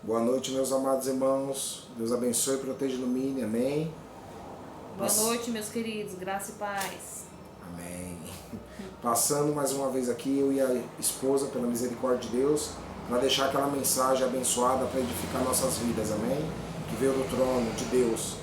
Boa noite, meus amados irmãos. Deus abençoe, proteja e ilumine. Amém. Boa noite, meus queridos. Graça e paz. Amém. Passando mais uma vez aqui, eu e a esposa, pela misericórdia de Deus, para deixar aquela mensagem abençoada para edificar nossas vidas. Amém. Que veio do trono de Deus.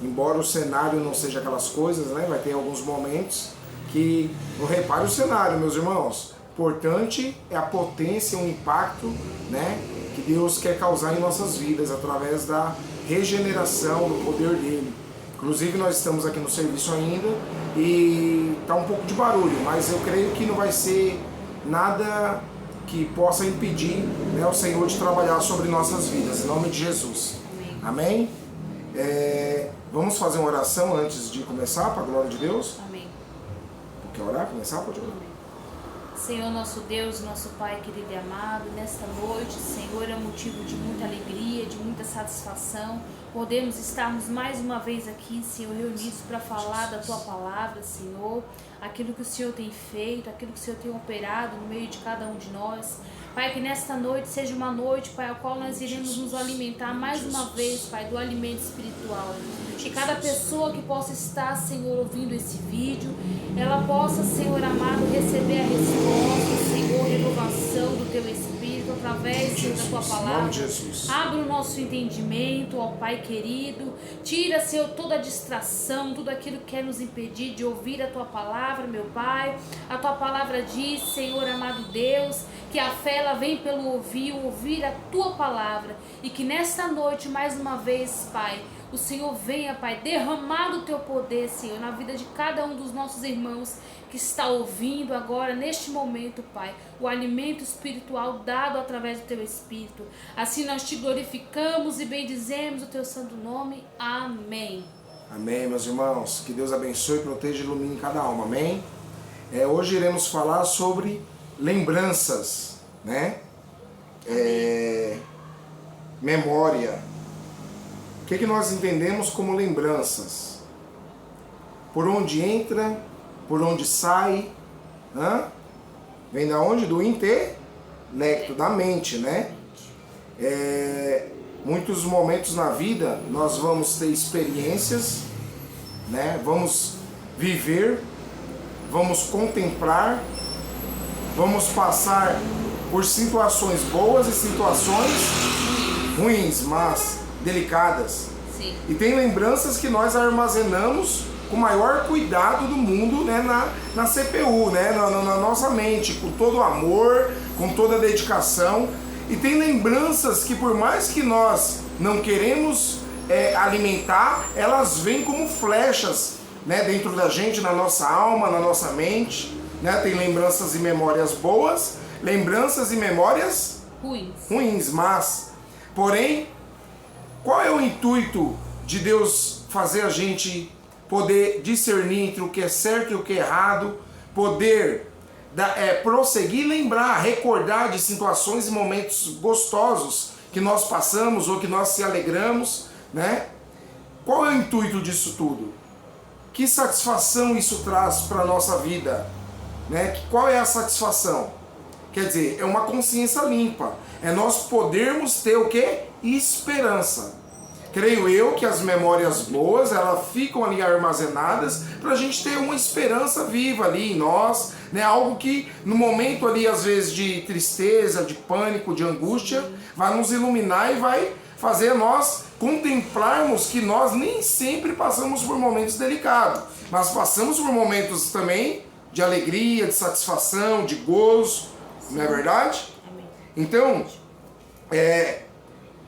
Embora o cenário não seja aquelas coisas, né? Vai ter alguns momentos que não repare o cenário, meus irmãos. Importante é a potência, o impacto, né, que Deus quer causar em nossas vidas através da regeneração, do poder dele. Inclusive nós estamos aqui no serviço ainda e está um pouco de barulho, mas eu creio que não vai ser nada que possa impedir, né, o Senhor de trabalhar sobre nossas vidas, em nome de Jesus. Amém? Vamos fazer uma oração antes de começar, para a glória de Deus? Amém. Quer orar? Começar? Pode orar. Amém. Senhor, nosso Deus, nosso Pai querido e amado, nesta noite, Senhor, é motivo de muita alegria, de muita satisfação, podemos estarmos mais uma vez aqui, Senhor, reunidos para falar da Tua palavra, Senhor, aquilo que o Senhor tem feito, aquilo que o Senhor tem operado no meio de cada um de nós. Pai, que nesta noite seja uma noite, Pai, a qual nós iremos nos alimentar mais uma vez, Pai, do alimento espiritual. Que cada pessoa que possa estar, Senhor, ouvindo esse vídeo, ela possa, Senhor amado, receber a resposta, Senhor, renovação do Teu Espírito, através, Senhor, da Tua palavra. Abra o nosso entendimento, ó Pai querido. Tira, Senhor, toda a distração, tudo aquilo que quer nos impedir de ouvir a Tua palavra, meu Pai. A Tua palavra diz, Senhor amado Deus, que a fé ela vem pelo ouvir a Tua palavra. E que nesta noite, mais uma vez, Pai, o Senhor venha, Pai, derramar o Teu poder, Senhor, na vida de cada um dos nossos irmãos que está ouvindo agora, neste momento, Pai, o alimento espiritual dado através do Teu Espírito. Assim nós Te glorificamos e bendizemos o Teu santo nome. Amém. Amém, meus irmãos. Que Deus abençoe, proteja e ilumine cada alma. Amém. Hoje iremos falar sobre lembranças, né? Memória. O que nós entendemos como lembranças? Por onde entra, por onde sai, vem da onde? Do intelecto, da mente, né? Muitos momentos na vida nós vamos ter experiências, né? Vamos viver, vamos contemplar, vamos passar por situações boas e situações ruins, mas delicadas. Sim. E tem lembranças que nós armazenamos com o maior cuidado do mundo, né, na CPU, né, na nossa mente, com todo o amor, com toda a dedicação. E tem lembranças que por mais que nós não queremos alimentar, elas vêm como flechas, né, dentro da gente, na nossa alma, na nossa mente, né? Tem lembranças e memórias boas, lembranças e memórias ruins, mas porém, qual é o intuito de Deus fazer a gente poder discernir entre o que é certo e o que é errado, poder prosseguir, lembrar, recordar de situações e momentos gostosos que nós passamos ou que nós se alegramos, né? Qual é o intuito disso tudo? Que satisfação isso traz para a nossa vida, né? Qual é a satisfação? Quer dizer, é uma consciência limpa, é nós podermos ter o quê? Esperança. Creio eu que as memórias boas, elas ficam ali armazenadas para a gente ter uma esperança viva ali em nós, né? Algo que no momento ali às vezes de tristeza, de pânico, de angústia, vai nos iluminar e vai fazer nós contemplarmos que nós nem sempre passamos por momentos delicados, mas passamos por momentos também de alegria, de satisfação, de gozo, não é verdade? Então,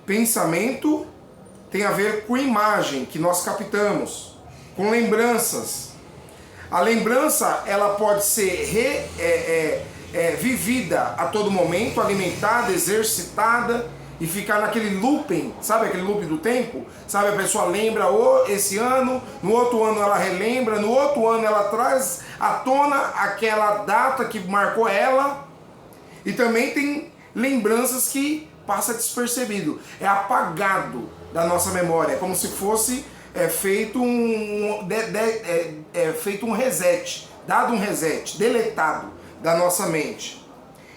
pensamento tem a ver com imagem que nós captamos, com lembranças. A lembrança ela pode ser vivida a todo momento, alimentada, exercitada e ficar naquele looping, sabe aquele loop do tempo? Sabe, a pessoa lembra esse ano, no outro ano ela relembra, no outro ano ela traz à tona aquela data que marcou ela. E também tem lembranças que passa despercebido, é apagado da nossa memória, é como se fosse feito um reset, dado um reset, deletado da nossa mente.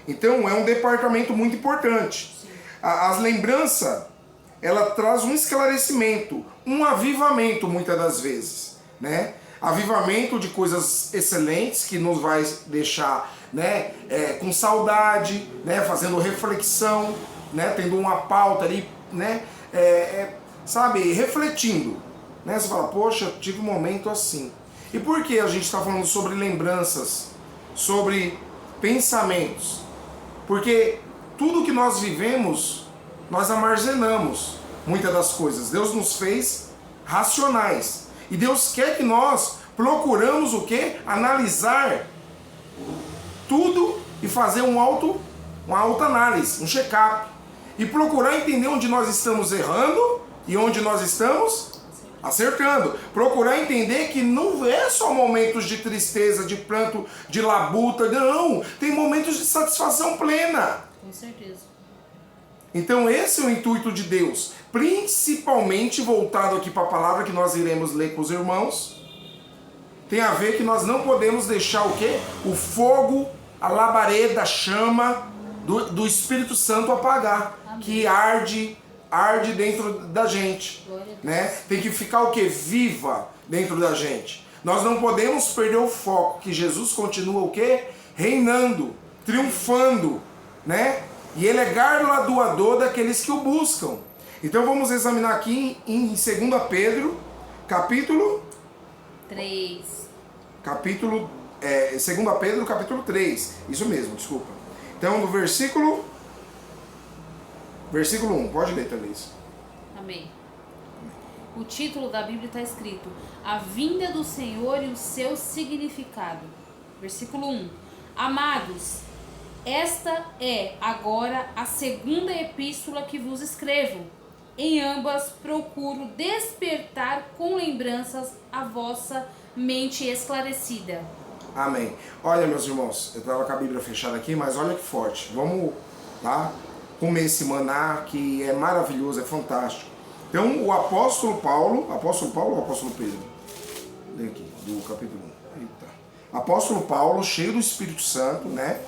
Então é um departamento muito importante. As lembranças, ela traz um esclarecimento, um avivamento muitas das vezes, né? Avivamento de coisas excelentes que nos vai deixar, né, com saudade, né, fazendo reflexão, né, tendo uma pauta ali, né, sabe, refletindo, né? Você fala, poxa, tive um momento assim. E por que a gente está falando sobre lembranças, sobre pensamentos? Porque tudo que nós vivemos, nós armazenamos muitas das coisas. Deus nos fez racionais. E Deus quer que nós procuramos o quê? Analisar tudo e fazer uma autoanálise, um check-up. E procurar entender onde nós estamos errando e onde nós estamos acertando. Procurar entender que não é só momentos de tristeza, de pranto, de labuta. Não, tem momentos de satisfação plena. Com certeza. Então esse é o intuito de Deus, principalmente voltado aqui para a palavra que nós iremos ler com os irmãos. Tem a ver que nós não podemos deixar o quê? O fogo, a labareda, a chama do Espírito Santo apagar. Amém. Que arde dentro da gente, né? Tem que ficar o quê? Viva dentro da gente. Nós não podemos perder o foco, que Jesus continua o quê? Reinando, triunfando, né? E ele é galardoador daqueles que o buscam. Então vamos examinar aqui em 2 Pedro, capítulo 3. 2 Pedro, capítulo 3. Isso mesmo, desculpa. Então, no versículo 1. Pode ler, talvez. Amém. O título da Bíblia está escrito: A vinda do Senhor e o seu significado. Versículo 1. Amados, esta é agora a segunda epístola que vos escrevo. Em ambas procuro despertar com lembranças a vossa mente esclarecida. Amém. Olha, meus irmãos, eu estava com a Bíblia fechada aqui, mas olha que forte. Vamos lá comer esse maná que é maravilhoso, é fantástico. Então, o apóstolo Paulo ou apóstolo Pedro? Lê aqui, do capítulo 1. Eita. Apóstolo Paulo, cheio do Espírito Santo, né?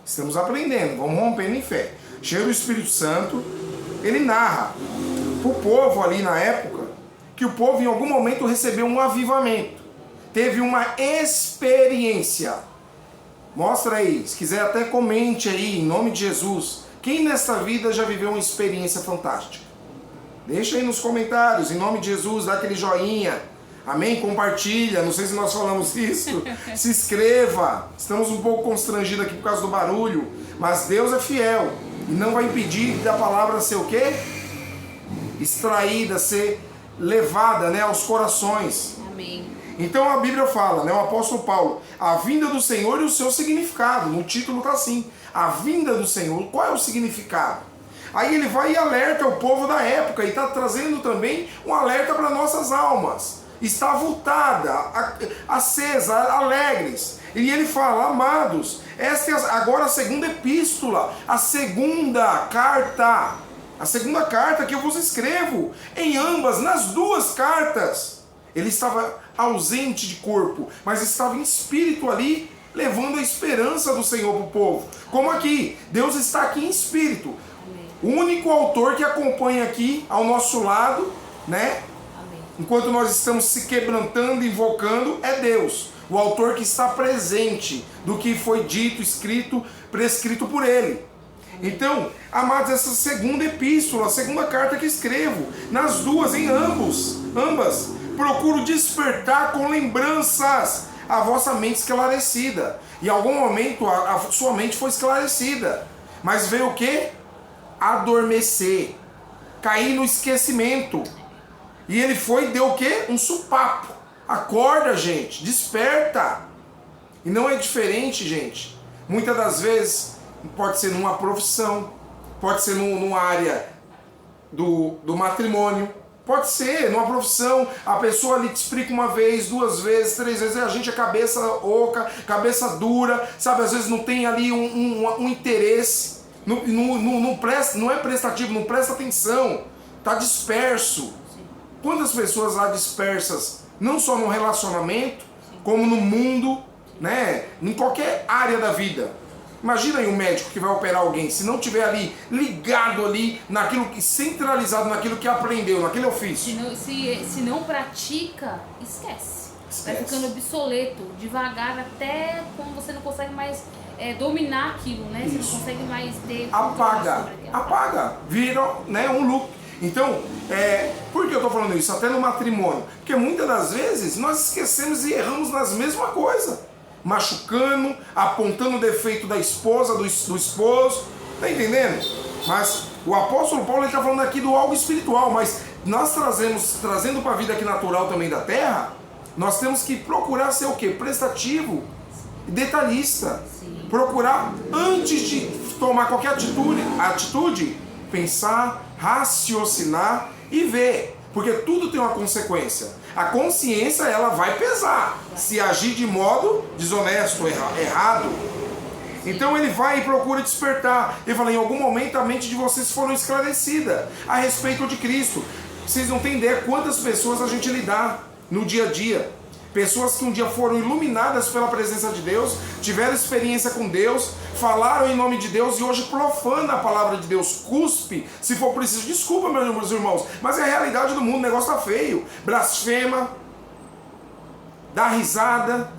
Estamos aprendendo, vamos rompendo em fé. Cheio do Espírito Santo, ele narra para o povo ali na época que o povo em algum momento recebeu um avivamento. Teve uma experiência. Mostra aí, se quiser até comente aí, em nome de Jesus. Quem nessa vida já viveu uma experiência fantástica? Deixa aí nos comentários, em nome de Jesus, dá aquele joinha. Amém? Compartilha, não sei se nós falamos isso. Se inscreva. Estamos um pouco constrangidos aqui por causa do barulho. Mas Deus é fiel. E não vai impedir da palavra ser o quê? Extraída, ser levada, né, aos corações. Amém. Então a Bíblia fala, né, o apóstolo Paulo, a vinda do Senhor e o seu significado. No título está assim, a vinda do Senhor. Qual é o significado? Aí ele vai e alerta o povo da época e está trazendo também um alerta para nossas almas. Está voltada, acesa, alegres. E ele fala, amados, esta é agora a segunda epístola, a segunda carta que eu vos escrevo. Em ambas, nas duas cartas. Ele estava ausente de corpo, mas estava em espírito ali, levando a esperança do Senhor para o povo. Como aqui, Deus está aqui em espírito. O único autor que acompanha aqui ao nosso lado, né? Enquanto nós estamos se quebrantando, invocando, é Deus. O autor que está presente do que foi dito, escrito, prescrito por Ele. Então, amados, essa segunda epístola, a segunda carta que escrevo, nas duas, em ambas, procuro despertar com lembranças a vossa mente esclarecida. Em algum momento a sua mente foi esclarecida, mas veio o quê? Adormecer, cair no esquecimento. E ele foi e deu o quê? Um supapo. Acorda, gente, desperta. E não é diferente, gente. Muitas das vezes pode ser numa profissão, pode ser numa área do matrimônio, pode ser numa profissão, a pessoa ali te explica uma vez, duas vezes, três vezes, a gente é cabeça oca, cabeça dura, sabe, às vezes não tem ali um interesse, não é prestativo, não presta atenção, está disperso. Quantas pessoas lá dispersas, não só no relacionamento, como no mundo, né, em qualquer área da vida. Imagina aí um médico que vai operar alguém, se não tiver ali ligado ali naquilo que centralizado naquilo que aprendeu, naquele ofício. Se não pratica, esquece. Vai ficando obsoleto, devagar, até quando você não consegue mais dominar aquilo, né? Você não consegue mais ter apaga, vira, né, um loop. Então, por que eu estou falando isso? Até no matrimônio. Porque muitas das vezes nós esquecemos e erramos nas mesmas coisas. Machucando, apontando o defeito da esposa, do esposo. Tá entendendo? Mas o apóstolo Paulo está falando aqui do algo espiritual. Mas nós trazendo para a vida aqui natural também da terra, nós temos que procurar ser o quê? Prestativo e detalhista. Sim. Procurar, antes de tomar qualquer atitude, pensar, raciocinar e ver. Porque tudo tem uma consequência. A consciência, ela vai pesar se agir de modo desonesto, errado. Então ele vai e procura despertar. Ele fala, em algum momento a mente de vocês foram esclarecida a respeito de Cristo. Vocês não têm ideia quantas pessoas a gente lidar no dia a dia. Pessoas que um dia foram iluminadas pela presença de Deus, tiveram experiência com Deus, falaram em nome de Deus e hoje profana a palavra de Deus, cuspe, se for preciso. Desculpa, meus irmãos, mas é a realidade do mundo, o negócio tá feio. Blasfema, dá risada,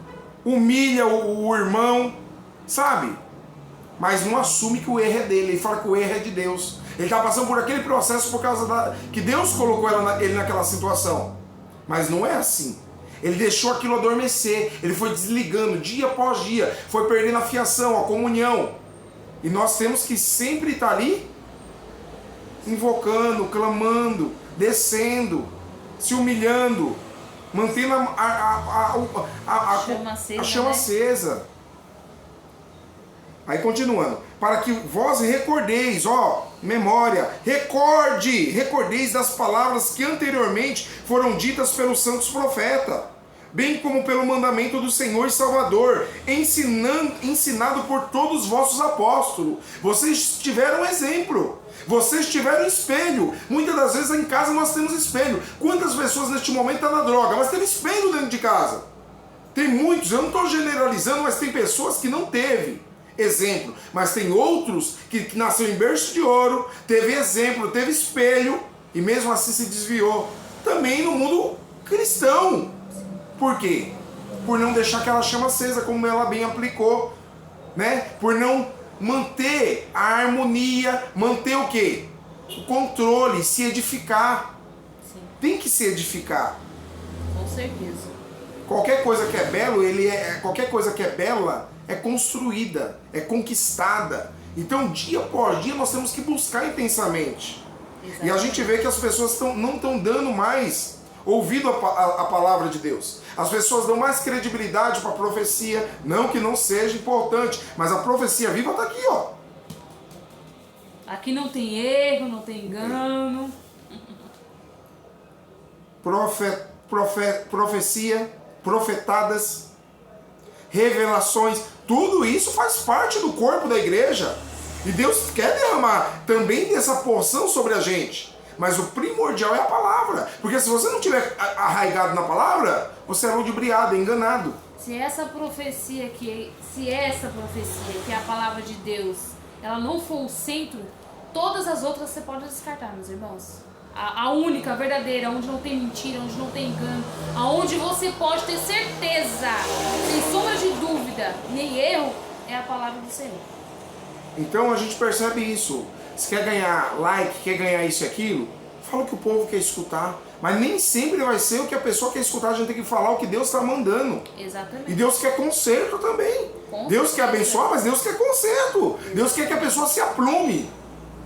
humilha o irmão, sabe? Mas não assume que o erro é dele, ele fala que o erro é de Deus. Ele está passando por aquele processo por causa que Deus colocou ele naquela situação. Mas não é assim. Ele deixou aquilo adormecer, ele foi desligando dia após dia, foi perdendo a fiação, a comunhão. E nós temos que sempre estar ali, invocando, clamando, descendo, se humilhando, mantendo a chama acesa. Aí continuando, para que vós recordeis, memória, recordeis das palavras que anteriormente foram ditas pelos santos profetas, bem como pelo mandamento do Senhor e Salvador, ensinado por todos os vossos apóstolos. Vocês tiveram exemplo, vocês tiveram espelho. Muitas das vezes em casa nós temos espelho. Quantas pessoas neste momento estão na droga, mas teve espelho dentro de casa? Tem muitos, eu não estou generalizando, mas tem pessoas que não teve exemplo, mas tem outros que nasceu em berço de ouro, teve exemplo, teve espelho e mesmo assim se desviou. Também no mundo cristão. Por quê? Por não deixar aquela chama acesa, como ela bem aplicou, né? Por não manter a harmonia, manter o quê? O controle, se edificar. Sim. Tem que se edificar. Com certeza. Qualquer coisa que é belo, qualquer coisa que é bela é construída, é conquistada. Então, dia após dia, nós temos que buscar intensamente. Exatamente. E a gente vê que as pessoas não estão dando mais ouvido a palavra de Deus. As pessoas dão mais credibilidade para a profecia. Não que não seja importante, mas a profecia viva está aqui, ó. Aqui não tem erro, não tem engano. Profecia, profetadas, revelações, tudo isso faz parte do corpo da igreja. E Deus quer derramar também dessa porção sobre a gente. Mas o primordial é a palavra. Porque se você não tiver arraigado na palavra, você é ludibriado, é enganado. Se essa profecia que é a palavra de Deus, ela não for o centro, todas as outras você pode descartar, meus irmãos. A única, a verdadeira, onde não tem mentira, onde não tem engano, aonde você pode ter certeza, sem sombra de dúvida, nem erro, é a palavra do Senhor. Então a gente percebe isso. Se quer ganhar like, quer ganhar isso e aquilo, fala o que o povo quer escutar. Mas nem sempre vai ser o que a pessoa quer escutar, a gente tem que falar o que Deus está mandando. Exatamente. E Deus quer conserto também. Deus quer abençoar, mas Deus quer conserto. Deus quer que a pessoa se aplume.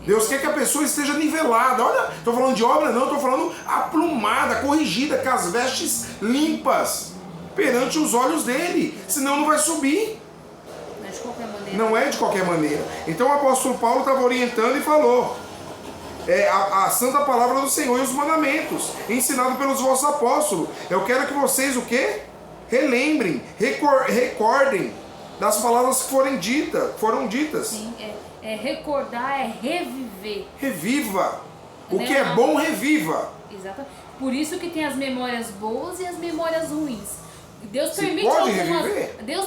Deus quer que a pessoa esteja nivelada. Olha, estou falando de obra não, estou falando aplumada, corrigida, com as vestes limpas perante os olhos dele. Senão não vai subir. Não é de qualquer maneira. Não é de qualquer maneira. Então o apóstolo Paulo estava orientando e falou a santa palavra do Senhor e os mandamentos, ensinado pelos vossos apóstolos. Eu quero que vocês o quê? Relembrem, recordem das palavras que foram ditas. Sim, recordar, é reviver. Reviva. O que é bom, reviva. Exatamente. Por isso que tem as memórias boas e as memórias ruins. Deus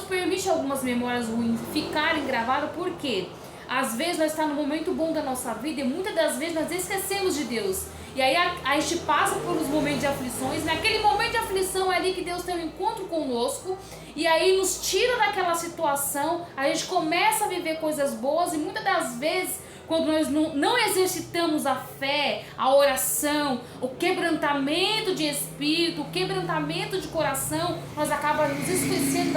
permite algumas memórias ruins ficarem gravadas, por quê? Às vezes nós estamos num momento bom da nossa vida e muitas das vezes nós esquecemos de Deus. E aí a gente passa por uns momentos de aflições. Naquele momento de aflição é ali que Deus tem um encontro conosco. E aí nos tira daquela situação. A gente começa a viver coisas boas. E muitas das vezes, quando nós não exercitamos a fé, a oração, o quebrantamento de espírito, o quebrantamento de coração, nós acabamos nos esquecendo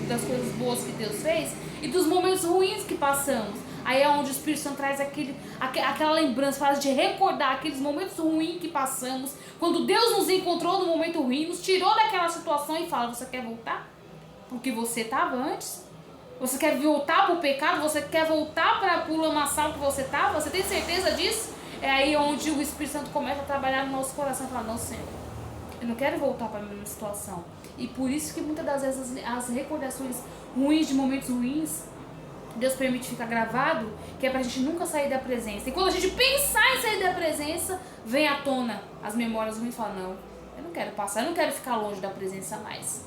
das coisas boas que Deus fez e dos momentos ruins que passamos. Aí é onde o Espírito Santo traz aquela lembrança, faz de recordar aqueles momentos ruins que passamos, quando Deus nos encontrou no momento ruim, nos tirou daquela situação e fala: você quer voltar pro que você estava antes? Você quer voltar pro pecado? Você quer voltar para o lamaçal que você estava? Você tem certeza disso? É aí onde o Espírito Santo começa a trabalhar no nosso coração e fala: não, Senhor, eu não quero voltar para a mesma situação. E por isso que muitas das vezes as recordações ruins, de momentos ruins, Deus permite ficar gravado, que é pra gente nunca sair da presença. E quando a gente pensar em sair da presença, vem à tona as memórias ruins e fala: não, eu não quero passar, eu não quero ficar longe da presença mais.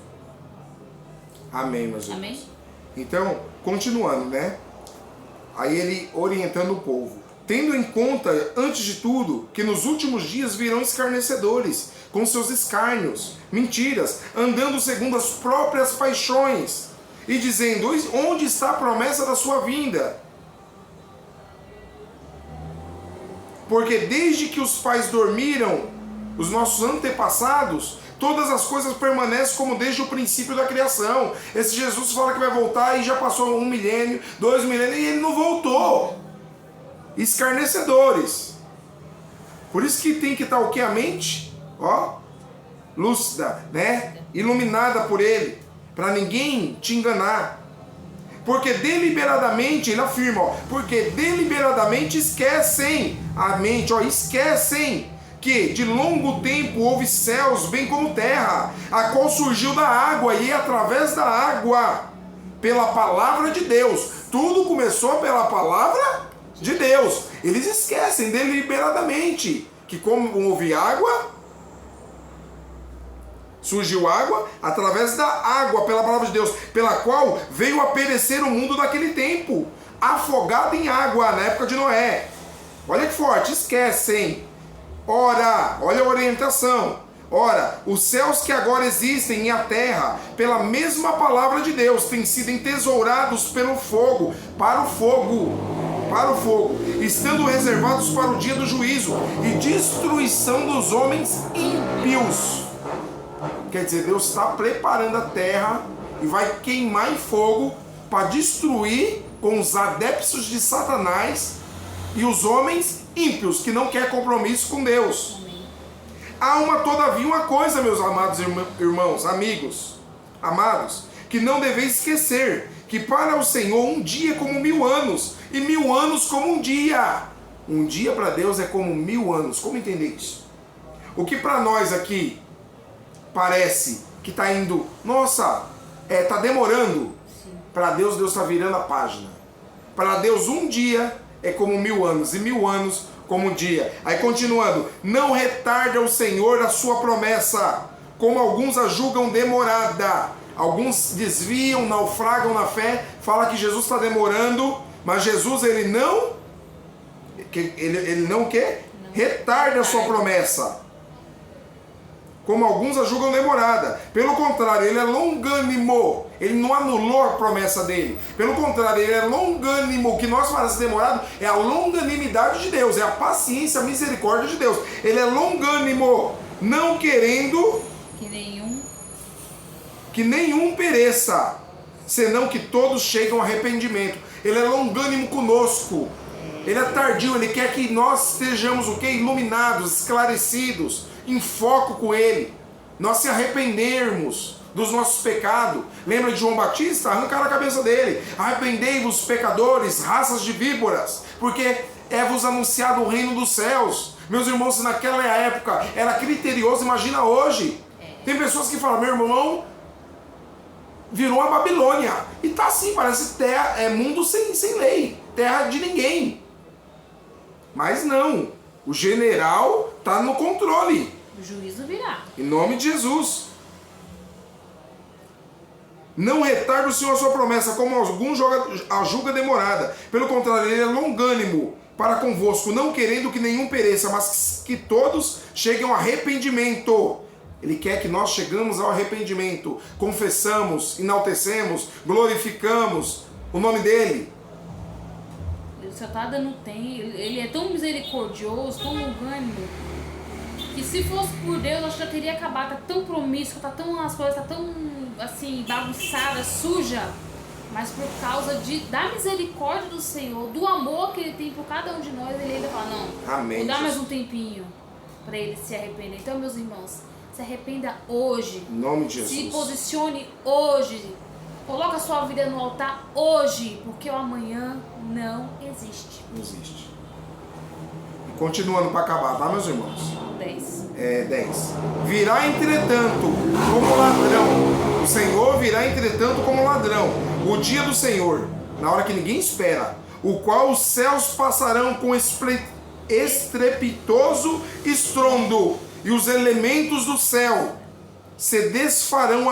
Amém, meus irmãos. Amém? Então, continuando, né? Aí ele orientando o povo. Tendo em conta, antes de tudo, que nos últimos dias virão escarnecedores, com seus escárnios, mentiras, andando segundo as próprias paixões, e dizendo: onde está a promessa da sua vinda? Porque desde que os pais dormiram, os nossos antepassados, todas as coisas permanecem como desde o princípio da criação. Esse Jesus fala que vai voltar e já passou 1 milênio, 2 milênios, e ele não voltou. Escarnecedores. Por isso que tem que estar o que? A mente, ó, lúcida, né? Iluminada por ele, para ninguém te enganar. Porque deliberadamente, ele afirma, ó, porque deliberadamente esquecem a mente, ó, esquecem que de longo tempo houve céus, bem como terra, a qual surgiu da água e através da água, pela palavra de Deus. Tudo começou pela palavra de Deus. Eles esquecem deliberadamente que como houve água, surgiu água, através da água, pela palavra de Deus, pela qual veio a perecer o mundo daquele tempo, afogado em água, na época de Noé. Olha que forte, esquecem. Ora, olha a orientação. Ora, os céus que agora existem e a terra, pela mesma palavra de Deus, têm sido entesourados pelo fogo, para o fogo, estando reservados para o dia do juízo e destruição dos homens ímpios. Quer dizer, Deus está preparando a terra e vai queimar em fogo para destruir com os adeptos de Satanás e os homens ímpios que não querem compromisso com Deus. Há todavia uma coisa, meus amados irmãos, amigos, amados, que não deveis esquecer, que para o Senhor um dia é como 1000 anos, e 1000 anos como um dia. Um dia para Deus é como 1000 anos. Como entender isso? O que para nós aqui parece que está indo, nossa, está demorando, para Deus, Deus está virando a página. Para Deus um dia é como 1000 anos, e 1000 anos como um dia. Aí continuando: não retarda o Senhor a sua promessa, como alguns a julgam demorada. Alguns desviam, naufragam na fé, fala que Jesus está demorando, mas Jesus ele não o quê? Retarda a sua promessa, como alguns a julgam demorada. Pelo contrário, ele é longânimo. Ele não anulou a promessa dele. Pelo contrário, ele é longânimo. O que nós fazemos demorado é a longanimidade de Deus, é a paciência, a misericórdia de Deus. Ele é longânimo, não querendo que nenhum pereça, senão que todos cheguem ao arrependimento. Ele é longânimo conosco. Ele é tardio, ele quer que nós estejamos o quê? Iluminados, esclarecidos, em foco com ele, nós se arrependermos dos nossos pecados. Lembra de João Batista? Arrancaram a cabeça dele: arrependei-vos, pecadores, raças de víboras, porque é-vos anunciado o reino dos céus. Meus irmãos, se naquela época era criterioso, imagina hoje. Tem pessoas que falam: meu irmão virou a Babilônia, e tá assim, parece terra, mundo sem lei, terra de ninguém. Mas não, o general está no controle. O juízo virá. Em nome de Jesus. Não retarda o Senhor a sua promessa, como alguns a julga demorada. Pelo contrário, ele é longânimo para convosco, não querendo que nenhum pereça, mas que todos cheguem ao arrependimento. Ele quer que nós chegamos ao arrependimento, confessamos, enaltecemos, glorificamos o nome dele. Ele só está dando tempo, ele é tão misericordioso, tão longânimo, que se fosse por Deus, eu acho que já teria acabado. Tá tão promíscuo, as coisas tá tão assim, bagunçada, suja. Mas por causa da misericórdia do Senhor, do amor que ele tem por cada um de nós, ele ainda fala, não, amém, vou dar mais um tempinho para ele se arrepender. Então, meus irmãos, se arrependa hoje. Em nome de Jesus. Se posicione hoje. Coloca a sua vida no altar hoje, porque o amanhã não existe. Não existe. E continuando para acabar, tá, meus irmãos? 10. 10. Virá entretanto como ladrão. O Senhor virá entretanto como ladrão. O dia do Senhor, na hora que ninguém espera, o qual os céus passarão com estrepitoso estrondo, e os elementos do céu se desfarão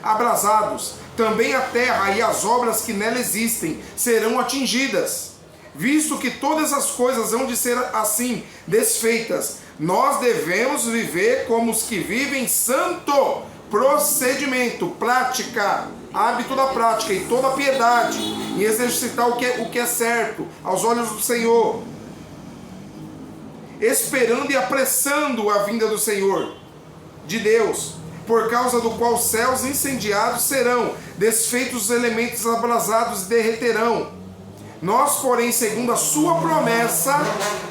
abrasados. Também a terra e as obras que nela existem serão atingidas. Visto que todas as coisas hão de ser assim desfeitas, nós devemos viver como os que vivem santo procedimento, prática, hábito da prática e toda a piedade, em exercitar o que é certo aos olhos do Senhor, esperando e apressando a vinda do Senhor, de Deus, por causa do qual os céus incendiados serão, desfeitos os elementos abrasados e derreterão. Nós, porém, segundo a sua promessa,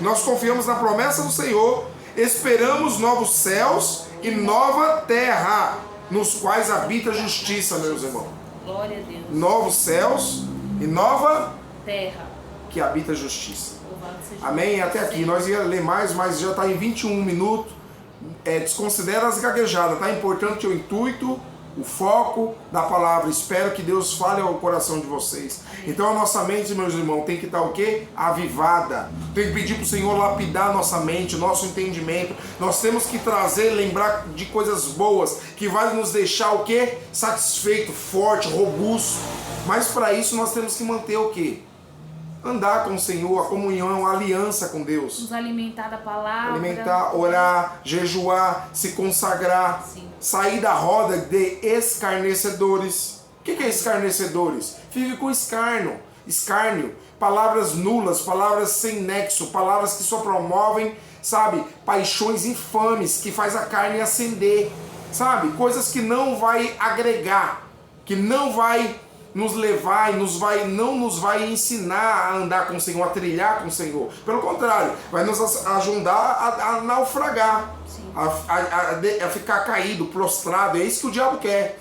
nós confiamos na promessa do Senhor, esperamos novos céus e nova terra, nos quais habita a justiça, meus irmãos. Glória a Deus. Novos céus e nova terra que habita a justiça. Louvado seja Amém? Deus. Até aqui. Nós ia ler mais, mas já está em 21 minutos. Desconsidera as gaguejadas, tá? Importante o intuito, o foco da palavra. Espero que Deus fale ao coração de vocês. Então a nossa mente, meus irmãos, tem que estar o quê? Avivada. Tem que pedir para o Senhor lapidar a nossa mente, nosso entendimento. Nós temos que trazer, lembrar de coisas boas, que vai nos deixar o quê? Satisfeito, forte, robusto. Mas para isso nós temos que manter o quê? Andar com o Senhor, a comunhão, a aliança com Deus. Nos alimentar da palavra. Alimentar, orar, jejuar, se consagrar. Sim. Sair da roda de escarnecedores. O que é escarnecedores? Vive com escárnio, palavras nulas, palavras sem nexo, palavras que só promovem, sabe, paixões infames, que faz a carne acender, sabe, coisas que não vai agregar, que não vai nos levar e não nos vai ensinar a andar com o Senhor, a trilhar com o Senhor. Pelo contrário, vai nos ajudar a naufragar, a ficar caído, prostrado. É isso que o diabo quer.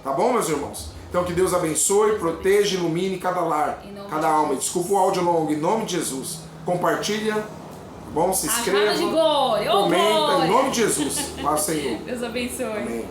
Tá bom, meus irmãos? Então que Deus abençoe, proteja, ilumine cada lar, cada alma. Desculpa o áudio longo, em nome de Jesus. Compartilha, tá bom? Se inscreva, de glória, comenta, glória. em nome de Jesus. Paz, Senhor. Deus abençoe. Amém.